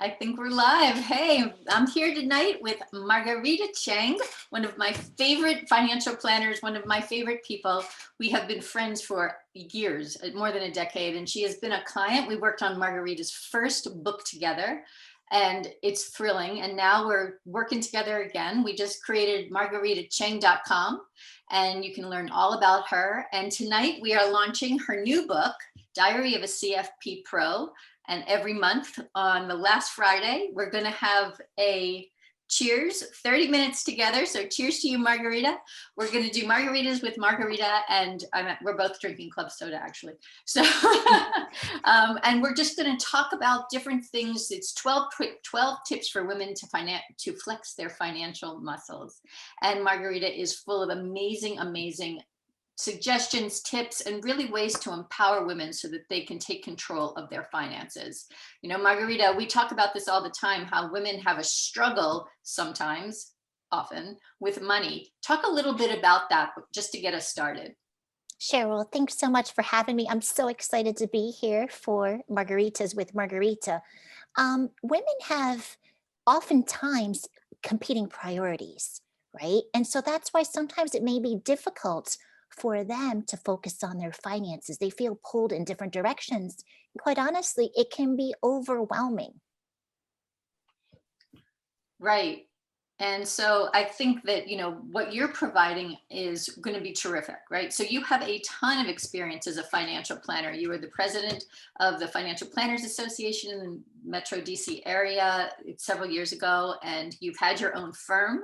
I think we're live. Hey, I'm here tonight with Marguerita Cheng, one of my favorite financial planners, one of my favorite people. We have been friends for years, more than a decade, and she has been a client. We worked on Margarita's first book together, and it's thrilling. And now we're working together again. We just created margaritacheng.com, and you can learn all about her. And tonight we are launching her new book, Diary of a CFP Pro. And every month on the last Friday, we're going to have a cheers, 30 minutes together. So cheers to you, Margarita. We're going to do margaritas with Margarita, and we're both drinking club soda, actually. So, and we're just going to talk about different things. It's 12 tips for women to flex their financial muscles. And Margarita is full of amazing, amazing suggestions, tips, and really ways to empower women so that they can take control of their finances. You know, Margarita, we talk about this all the time, how women have a struggle sometimes, often, with money. Talk a little bit about that, just to get us started. Sure. Well, thanks so much for having me. I'm so excited to be here for Margaritas with Margarita. Women have oftentimes competing priorities, right? And so that's why sometimes it may be difficult for them to focus on their finances. They feel pulled in different directions. And quite honestly, it can be overwhelming. Right. And so I think that, you know, what you're providing is going to be terrific, right? So you have a ton of experience as a financial planner. You were the president of the Financial Planners Association in the Metro DC area several years ago, and you've had your own firm,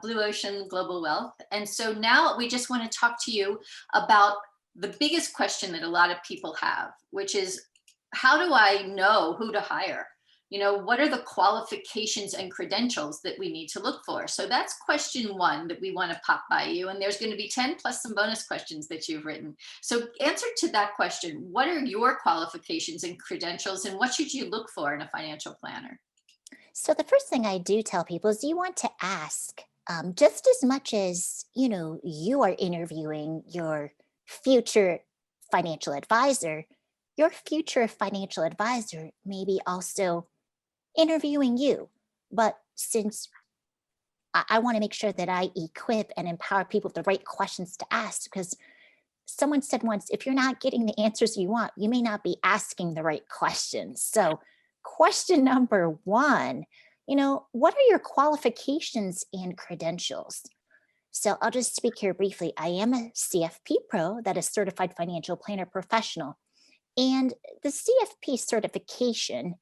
Blue Ocean Global Wealth. And so now we just want to talk to you about the biggest question that a lot of people have, which is, how do I know who to hire? You know, what are the qualifications and credentials that we need to look for? So that's question one that we want to pop by you. And there's going to be 10 plus some bonus questions that you've written. So answer to that question. What are your qualifications and credentials, and what should you look for in a financial planner? So the first thing I do tell people is you want to ask, just as much as, you know, you are interviewing your future financial advisor, your future financial advisor may be also interviewing you. But since I want to make sure that I equip and empower people with the right questions to ask, because someone said once, if you're not getting the answers you want, you may not be asking the right questions. So question number one, you know, what are your qualifications and credentials? So I'll just speak here briefly. I am a CFP Pro, that is Certified Financial Planner Professional. And the CFP certification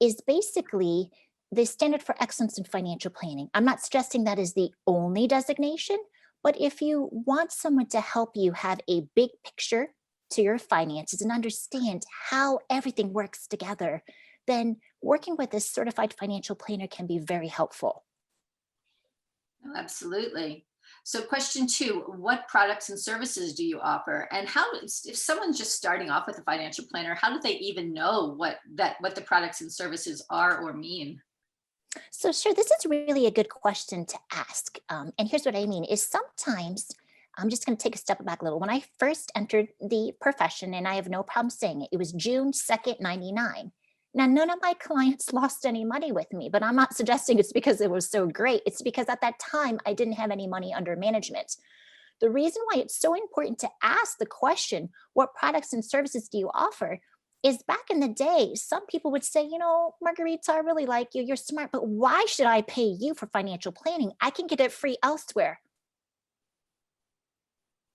is basically the standard for excellence in financial planning. I'm not suggesting that is the only designation, but if you want someone to help you have a big picture to your finances and understand how everything works together, then working with a certified financial planner can be very helpful. Absolutely. So question two, what products and services do you offer? And how, if someone's just starting off with a financial planner, how do they even know what the products and services are or mean? So sure, this is really a good question to ask. And here's what I mean is sometimes, I'm just going to take a step back a little. When I first entered the profession, and I have no problem saying it, it was June 2nd, 99. Now, none of my clients lost any money with me, but I'm not suggesting it's because it was so great. It's because at that time, I didn't have any money under management. The reason why it's so important to ask the question, what products and services do you offer, is back in the day, some people would say, you know, Margarita, I really like you. You're smart, but why should I pay you for financial planning? I can get it free elsewhere.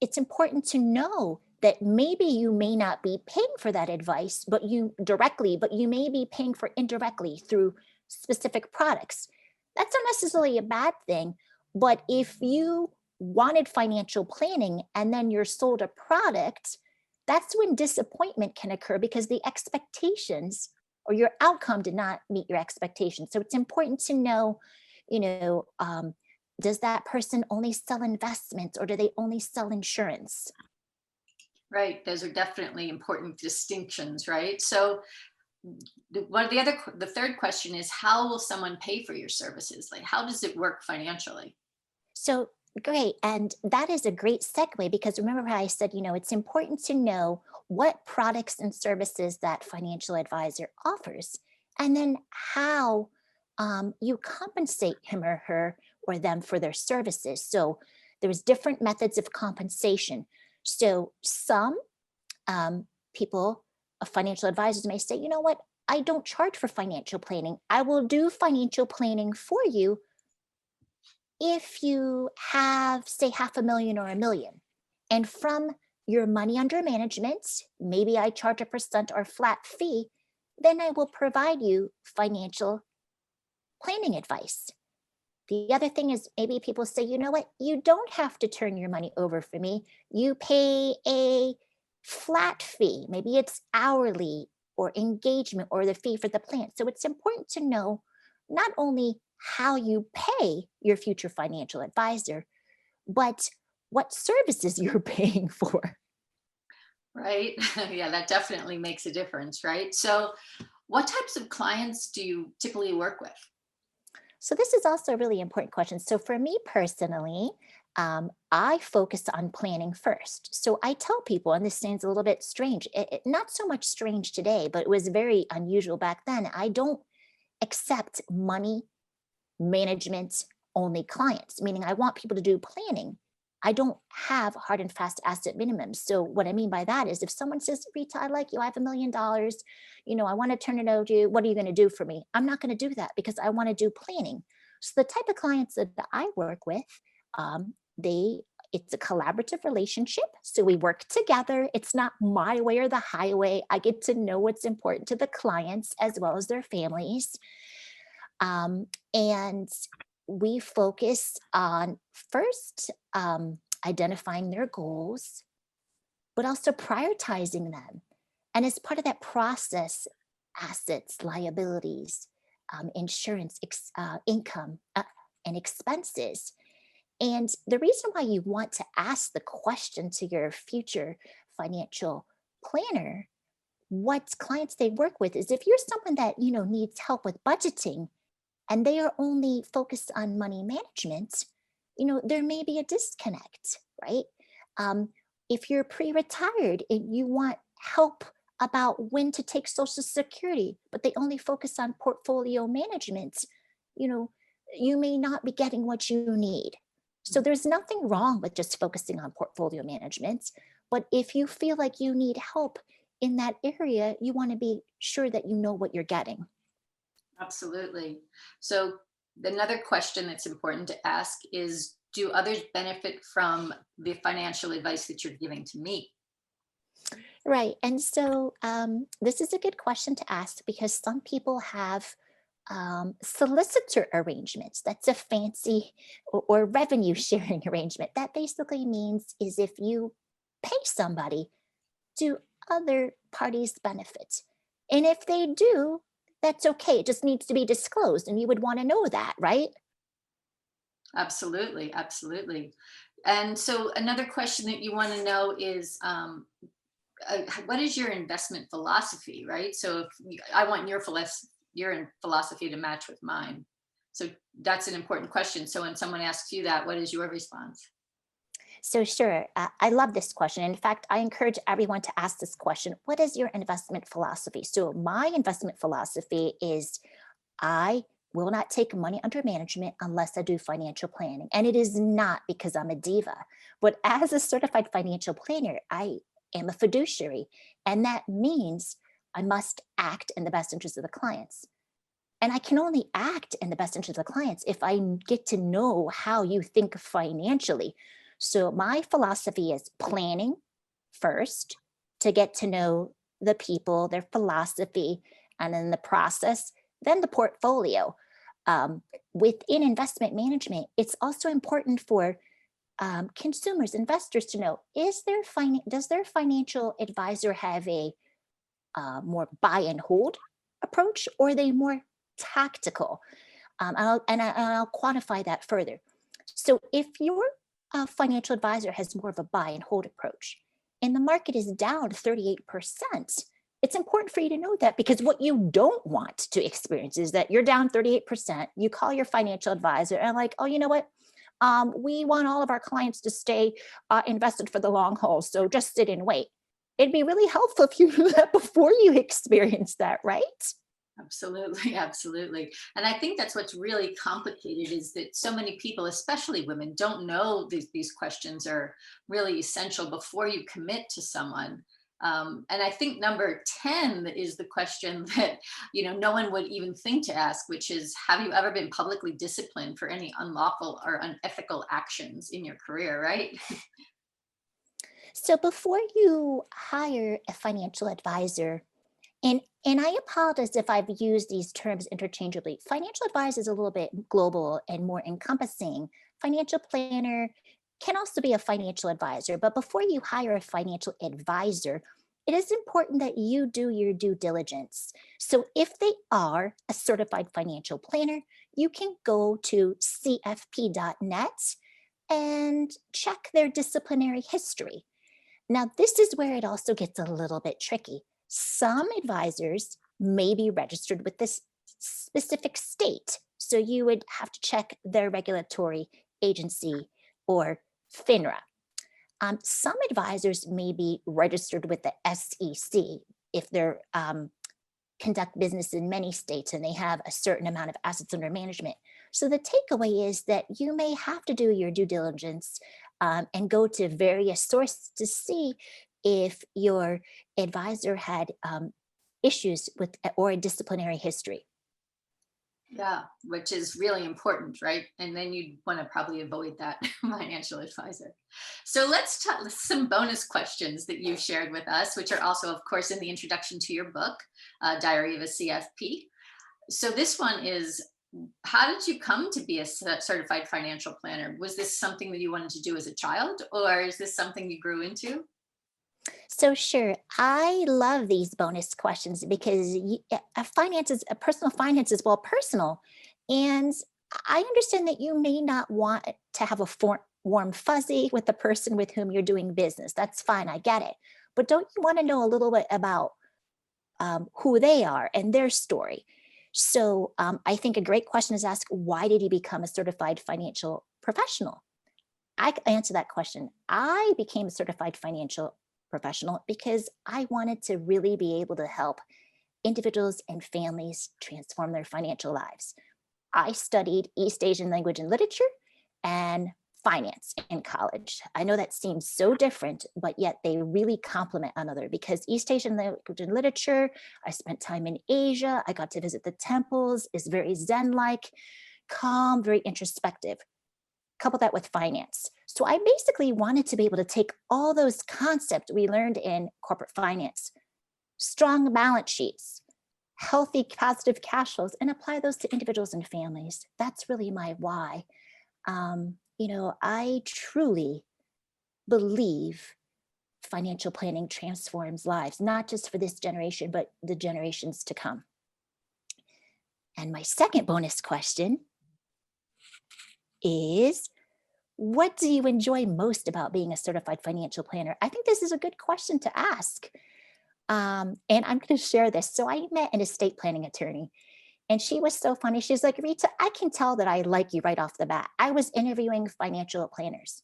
It's important to know that maybe you may not be paying for that advice, but you may be paying for indirectly through specific products. That's not necessarily a bad thing, but if you wanted financial planning and then you're sold a product, that's when disappointment can occur because the expectations or your outcome did not meet your expectations. So it's important to know, you know, does that person only sell investments or do they only sell insurance? Right. Those are definitely important distinctions, right? So the third question is, how will someone pay for your services? Like, how does it work financially? So great. And that is a great segue because remember how I said, you know, it's important to know what products and services that financial advisor offers. and then how you compensate him or her or them for their services. So there's different methods of compensation. So some people, financial advisors may say, you know what, I don't charge for financial planning. I will do financial planning for you if you have, say, 500,000 or $1 million. And from your money under management, maybe I charge a percent or flat fee, then I will provide you financial planning advice. The other thing is maybe people say, you know what, you don't have to turn your money over for me. You pay a flat fee. Maybe it's hourly or engagement or the fee for the plan. So it's important to know not only how you pay your future financial advisor, but what services you're paying for. Right. Yeah, that definitely makes a difference, right? So what types of clients do you typically work with? So this is also a really important question. So for me personally, I focus on planning first. So I tell people, and this sounds a little bit strange, not so much strange today, but it was very unusual back then. I don't accept money management only clients, meaning I want people to do planning. I don't have hard and fast asset minimums. So what I mean by that is if someone says, Rita, I like you, I have $1 million, I want to turn it over to you. What are you going to do for me? I'm not going to do that because I want to do planning. So the type of clients that I work with, it's a collaborative relationship. So we work together. It's not my way or the highway. I get to know what's important to the clients as well as their families. And we focus on first identifying their goals, but also prioritizing them. And as part of that process, assets, liabilities, insurance, income, and expenses. And the reason why you want to ask the question to your future financial planner, what clients they work with, is if you're someone that needs help with budgeting, and they are only focused on money management, there may be a disconnect, right? If you're pre-retired and you want help about when to take Social Security, but they only focus on portfolio management, you may not be getting what you need. So there's nothing wrong with just focusing on portfolio management. But if you feel like you need help in that area, you want to be sure that you know what you're getting. Absolutely. So another question that's important to ask is, do others benefit from the financial advice that you're giving to me? Right. And so this is a good question to ask because some people have solicitor arrangements. That's a fancy or revenue sharing arrangement. That basically means is if you pay somebody, do other parties benefit? And if they do, that's okay. It just needs to be disclosed. And you would want to know that, right? Absolutely. Absolutely. And so another question that you want to know is, what is your investment philosophy, right? So I want your philosophy to match with mine. So that's an important question. So when someone asks you that, what is your response? So sure, I love this question. In fact, I encourage everyone to ask this question. What is your investment philosophy? So my investment philosophy is I will not take money under management unless I do financial planning. And it is not because I'm a diva, but as a certified financial planner, I am a fiduciary. And that means I must act in the best interest of the clients. And I can only act in the best interest of the clients if I get to know how you think financially. So my philosophy is planning first to get to know the people, their philosophy, and then the process, then the portfolio. Within investment management, it's also important for consumers, investors to know, does their financial advisor have a more buy and hold approach, or are they more tactical? And I'll quantify that further. So if your financial advisor has more of a buy and hold approach, and the market is down 38%, it's important for you to know that, because what you don't want to experience is that you're down 38%, you call your financial advisor and like, oh, you know what? We want all of our clients to stay invested for the long haul, so just sit and wait. It'd be really helpful if you knew that before you experience that, right? Absolutely, absolutely. And I think that's what's really complicated is that so many people, especially women, don't know these questions are really essential before you commit to someone. And I think number 10 is the question that, no one would even think to ask, which is, have you ever been publicly disciplined for any unlawful or unethical actions in your career, right? So before you hire a financial advisor, and I apologize if I've used these terms interchangeably. Financial advisor is a little bit global and more encompassing. Financial planner can also be a financial advisor, but before you hire a financial advisor, it is important that you do your due diligence. So if they are a certified financial planner, you can go to cfp.net and check their disciplinary history. Now, this is where it also gets a little bit tricky. Some advisors may be registered with this specific state. So you would have to check their regulatory agency or FINRA. Some advisors may be registered with the SEC if they're conduct business in many states and they have a certain amount of assets under management. So the takeaway is that you may have to do your due diligence and go to various sources to see if your advisor had issues with or a disciplinary history. Yeah, which is really important, right? And then you'd want to probably avoid that financial advisor. So let's talk some bonus questions that you shared with us, which are also, of course, in the introduction to your book, Diary of a CFP. So this one is, how did you come to be a certified financial planner? Was this something that you wanted to do as a child, or is this something you grew into? So sure, I love these bonus questions because personal finance is well personal, and I understand that you may not want to have a warm fuzzy with the person with whom you're doing business. That's fine, I get it. But don't you want to know a little bit about who they are and their story? So I think a great question is asked, why did you become a certified financial professional? I answer that question. I became a certified financial professional because I wanted to really be able to help individuals and families transform their financial lives. I studied East Asian language and literature and finance in college. I know that seems so different, but yet they really complement another because East Asian language and literature, I spent time in Asia. I got to visit the temples, is very Zen-like, calm, very introspective. Couple that with finance. So I basically wanted to be able to take all those concepts we learned in corporate finance, strong balance sheets, healthy positive cash flows, and apply those to individuals and families. That's really my why. I truly believe financial planning transforms lives, not just for this generation, but the generations to come. And my second bonus question is, what do you enjoy most about being a certified financial planner? I think this is a good question to ask. And I'm going to share this. So I met an estate planning attorney, and she was so funny. She's like, Rita, I can tell that I like you right off the bat. I was interviewing financial planners,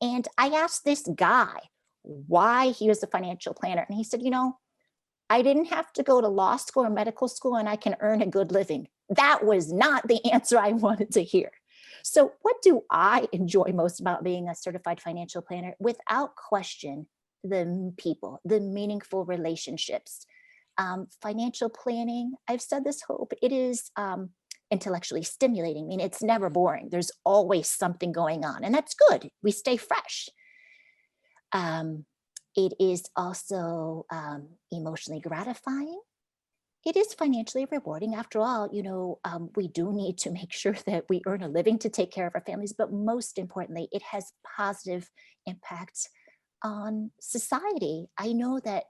and I asked this guy why he was a financial planner. And he said, I didn't have to go to law school or medical school, and I can earn a good living. That was not the answer I wanted to hear. So what do I enjoy most about being a certified financial planner? Without question, the people, the meaningful relationships. Financial planning, I've said this, Hope, it is intellectually stimulating. I mean, it's never boring. There's always something going on, and that's good. We stay fresh. It is also emotionally gratifying. It is financially rewarding. After all, we do need to make sure that we earn a living to take care of our families, but most importantly, it has positive impacts on society. I know that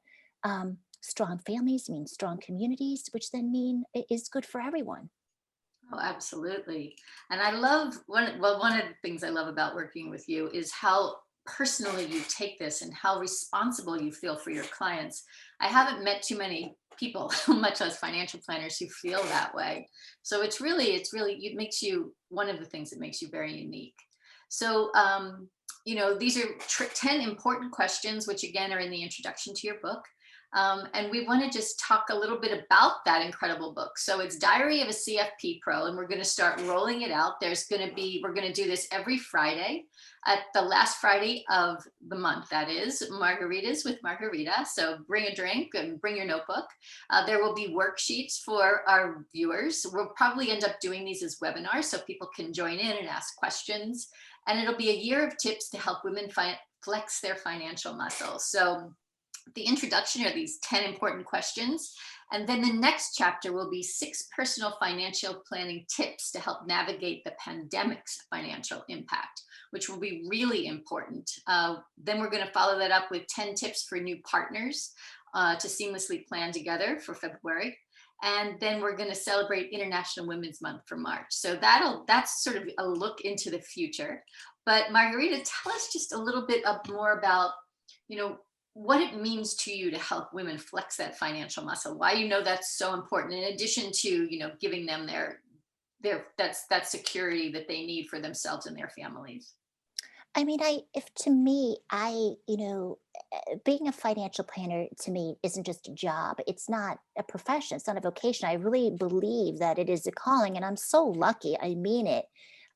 strong families mean strong communities, which then mean it is good for everyone. Oh, absolutely. And I love one of the things I love about working with you is how personally you take this and how responsible you feel for your clients. I haven't met too many people, much less financial planners, who feel that way. So it makes you, one of the things that makes you very unique. So, these are 10 important questions, which again are in the introduction to your book. And we want to just talk a little bit about that incredible book. So it's Diary of a CFP Pro, and we're going to start rolling it out. We're going to do this every Friday at the last Friday of the month. That is Margaritas with Margarita. So bring a drink and bring your notebook. There will be worksheets for our viewers. We'll probably end up doing these as webinars so people can join in and ask questions. And it'll be a year of tips to help women flex their financial muscle. So the introduction are these 10 important questions. And then the next chapter will be 6 personal financial planning tips to help navigate the pandemic's financial impact, which will be really important. Then we're going to follow that up with 10 tips for new partners to seamlessly plan together for February. And then we're going to celebrate International Women's Month for March. So that's sort of a look into the future. But Margarita, tell us just a little bit more about, what it means to you to help women flex that financial muscle, why that's so important, in addition to, giving them that security that they need for themselves and their families. I mean, being a financial planner to me isn't just a job. It's not a profession. It's not a vocation. I really believe that it is a calling, and I'm so lucky, I mean it,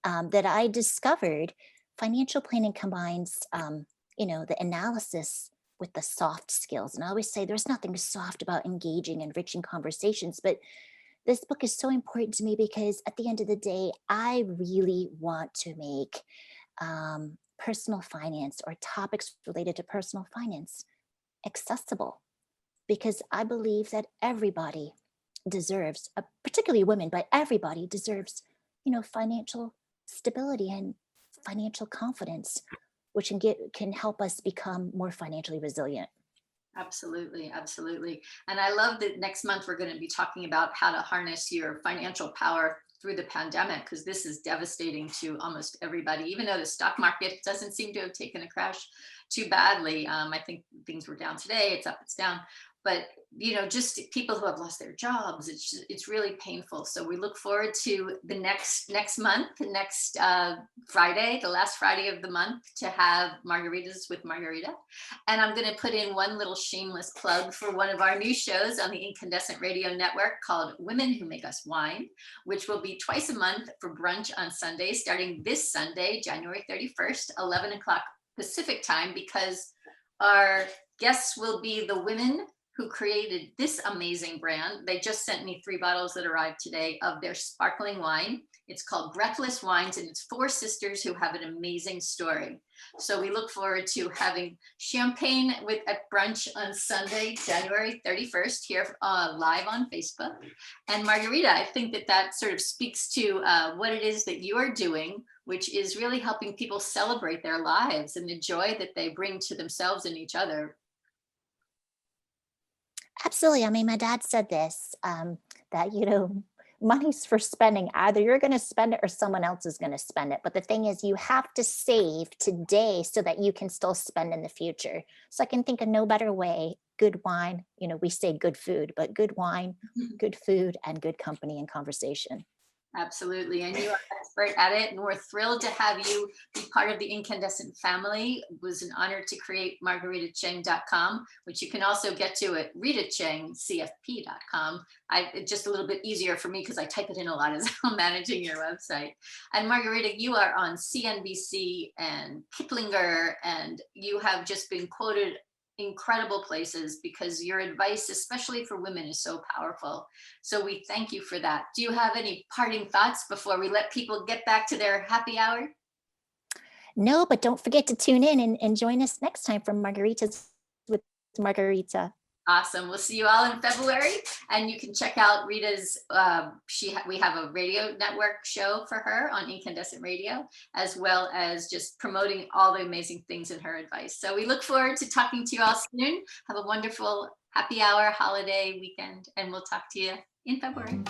that I discovered financial planning combines, the analysis with the soft skills. And I always say there's nothing soft about engaging, enriching conversations, but this book is so important to me because at the end of the day, I really want to make personal finance or topics related to personal finance accessible, because I believe that everybody deserves, particularly women, but everybody deserves, financial stability and financial confidence, which can help us become more financially resilient. Absolutely, absolutely. And I love that next month we're going to be talking about how to harness your financial power through the pandemic, because this is devastating to almost everybody, even though the stock market doesn't seem to have taken a crash too badly. I think things were down today, it's up, it's down. But just people who have lost their jobs, it's really painful. So we look forward to the next month, next Friday, the last Friday of the month, to have Margaritas with Margarita. And I'm going to put in one little shameless plug for one of our new shows on the Inkandescent Radio Network called Women Who Make Us Wine, which will be twice a month for brunch on Sunday, starting this Sunday, January 31st, 11 o'clock Pacific time, because our guests will be the women who created this amazing brand. They just sent me 3 bottles that arrived today of their sparkling wine. It's called Breathless Wines, and it's 4 sisters who have an amazing story. So we look forward to having champagne at brunch on Sunday, January 31st, here live on Facebook. And Margarita, I think that sort of speaks to what it is that you are doing, which is really helping people celebrate their lives and the joy that they bring to themselves and each other. Absolutely. I mean, my dad said this, that, money's for spending. Either you're going to spend it or someone else is going to spend it. But the thing is, you have to save today so that you can still spend in the future. So I can think of no better way. Good wine, we say good food, but good wine, good food, and good company and conversation. Absolutely. And you are an expert at it. And we're thrilled to have you be part of the Inkandescent family. It was an honor to create margaritacheng.com, which you can also get to at ritachengcfp.com. It's just a little bit easier for me because I type it in a lot as I'm managing your website. And Margarita, you are on CNBC and Kiplinger, and you have just been quoted incredible places because your advice, especially for women, is so powerful. So we thank you for that. Do you have any parting thoughts before we let people get back to their happy hour? No, but don't forget to tune in and join us next time from Margaritas with Margarita. Awesome. We'll see you all in February, and you can check out Rita's. We have a radio network show for her on Inkandescent Radio, as well as just promoting all the amazing things in her advice. So we look forward to talking to you all soon. Have a wonderful happy hour, holiday weekend, and we'll talk to you in February.